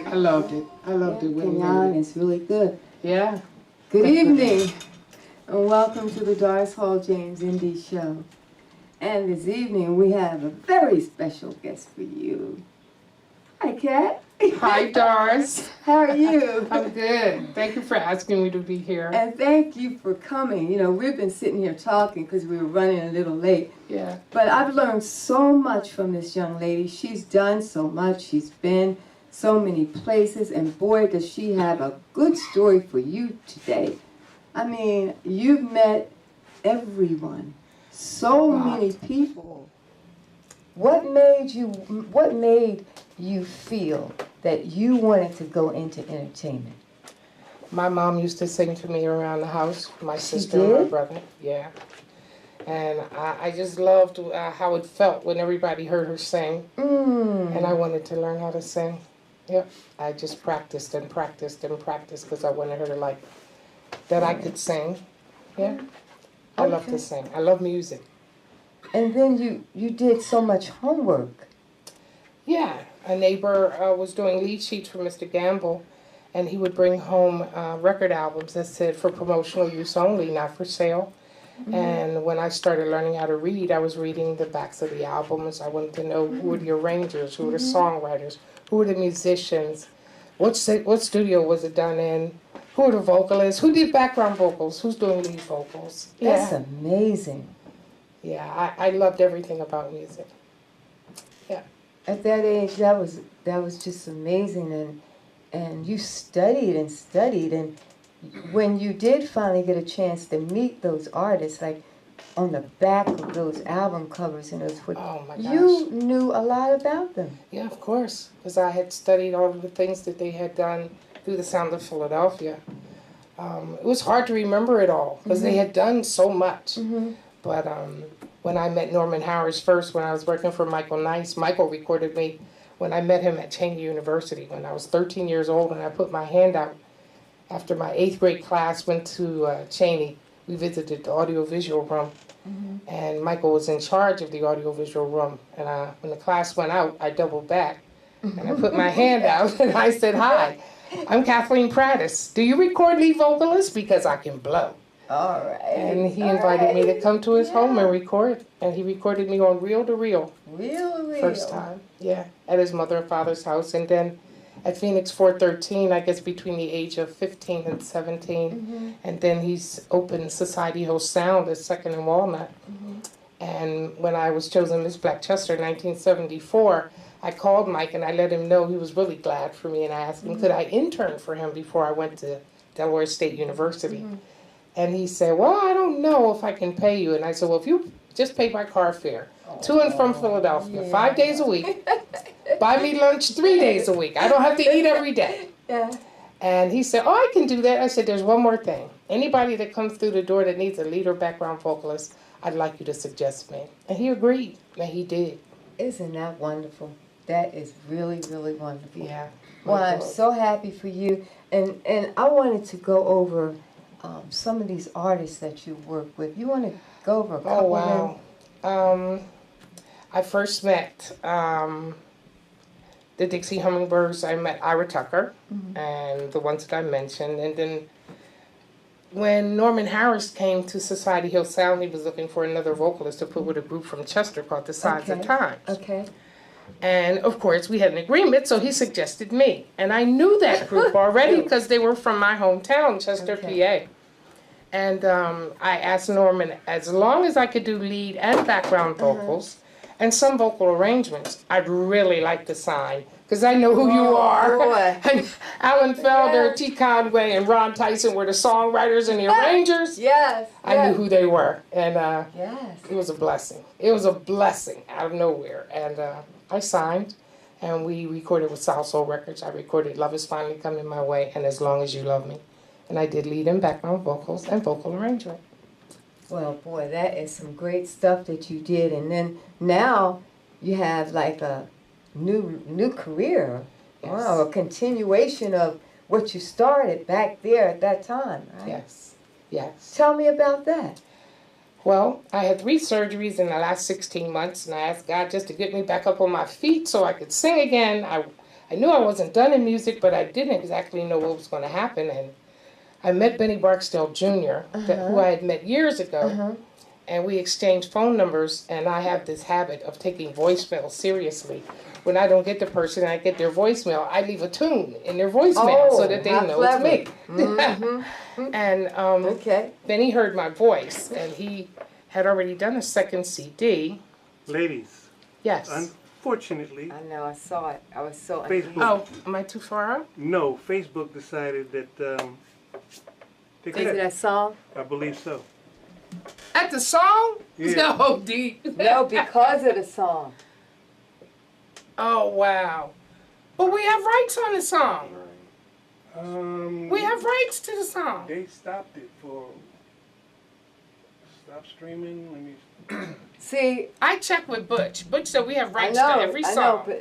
I loved it. I loved it. Kenyan is really good. Yeah. Good evening, and welcome to the Doris Hall James Indie Show. And this evening we have a very special guest for you. Hi, Kat. Hi, Doris. How are you? I'm good. Thank you for asking me to be here. And thank you for coming. You know, we've been sitting here talking because we were running a little late. Yeah. But I've learned so much from this young lady. She's done so much. She's been so many places. And boy, does she have a good story for you today. I mean, you've met everyone. So many people. What made you feel that you wanted to go into entertainment? My mom used to sing to me around the house, my sister did? and my brother. Yeah. And I just loved how it felt when everybody heard her sing. And I wanted to learn how to sing. Yep. I just practiced and practiced and practiced because I wanted her to like that I could sing. Yeah. I love to sing. I love music. And then you did so much homework. Yeah. A neighbor was doing lead sheets for Mr. Gamble, and he would bring home record albums that said for promotional use only, not for sale. And when I started learning how to read, I was reading the backs of the albums. I wanted to know who were the arrangers, who were the songwriters, who were the musicians, what studio was it done in, who were the vocalists, who did background vocals, who's doing lead vocals. That's amazing. Yeah, I loved everything about music. Yeah. At that age, that was just amazing, and you studied and studied, and when you did finally get a chance to meet those artists, like on the back of those album covers and those, oh my gosh, you knew a lot about them. Yeah, of course, because I had studied all of the things that they had done through the sound of Philadelphia. It was hard to remember it all because they had done so much. But when I met Norman Harris first, when I was working for Michael Nice, Michael recorded me when I met him at Cheney University when I was 13 years old, and I put my hand out after my 8th grade class went to Cheney. We visited the audiovisual room, and Michael was in charge of the audiovisual room. And when the class went out, I doubled back, and I put my hand out, and I said, "Hi, I'm Kathleen Prattis. Do you record lead vocalists? Because I can blow." All right. And he invited me to come to his home and record. And he recorded me on reel-to-reel. Reel-to-reel. First time, yeah, at his mother and father's house. And then at Phoenix 413, I guess between the age of 15 and 17. And then he's opened Society Hill Sound at 2nd and Walnut. And when I was chosen Miss Black Chester in 1974, I called Mike and I let him know he was really glad for me. And I asked him, could I intern for him before I went to Delaware State University? And he said, well, I don't know if I can pay you. And I said, well, if you just pay my car fare to and from Philadelphia, 5 days a week, buy me lunch 3 days a week. I don't have to eat every day. And he said, oh, I can do that. I said, there's one more thing. Anybody that comes through the door that needs a lead or background vocalist, I'd like you to suggest me. And he agreed, and he did. Isn't that wonderful? That is really, really wonderful. Yeah. Well, I'm so happy for you. And I wanted to go over some of these artists that you work with. You want to go over a couple of them? I first met the Dixie Hummingbirds. I met Ira Tucker and the ones that I mentioned. And then when Norman Harris came to Society Hill Sound, he was looking for another vocalist to put with a group from Chester called The Signs of Times. And of course, we had an agreement, so he suggested me. And I knew that group already because they were from my hometown, Chester, PA. And I asked Norman, as long as I could do lead and background vocals and some vocal arrangements, I'd really like to sign, because I know who you are. And Alan Felder, T. Conway, and Ron Tyson were the songwriters and the arrangers. I knew who they were. And it was a blessing. It was a blessing out of nowhere. And I signed, and we recorded with South Soul Records. I recorded Love Is Finally Coming My Way and As Long As You Love Me. And I did lead and background vocals and vocal arrangement. Well, boy, that is some great stuff that you did. And then now you have like a new career. Wow, a continuation of what you started back there at that time, right? Yes. Tell me about that. Well, I had 3 surgeries in the last 16 months, and I asked God just to get me back up on my feet so I could sing again. I knew I wasn't done in music, but I didn't exactly know what was going to happen. And I met Benny Barksdale Jr., who I had met years ago, and we exchanged phone numbers, and I have this habit of taking voicemail seriously. When I don't get the person and I get their voicemail, I leave a tune in their voicemail so that they know it's me. And Benny heard my voice, and he had already done a second CD. Ladies. Yes. Unfortunately. I know, I saw it. I was so Facebook. Oh, am I too far out? No, Facebook decided that they Is it that song? I believe so. At the song? Yeah. No, deep. No, because of the song. Oh, wow. But we have rights on the song. We have rights to the song. They stopped it for stop streaming. Let me. See, I checked with Butch. Butch said we have I rights know, to every I song. know,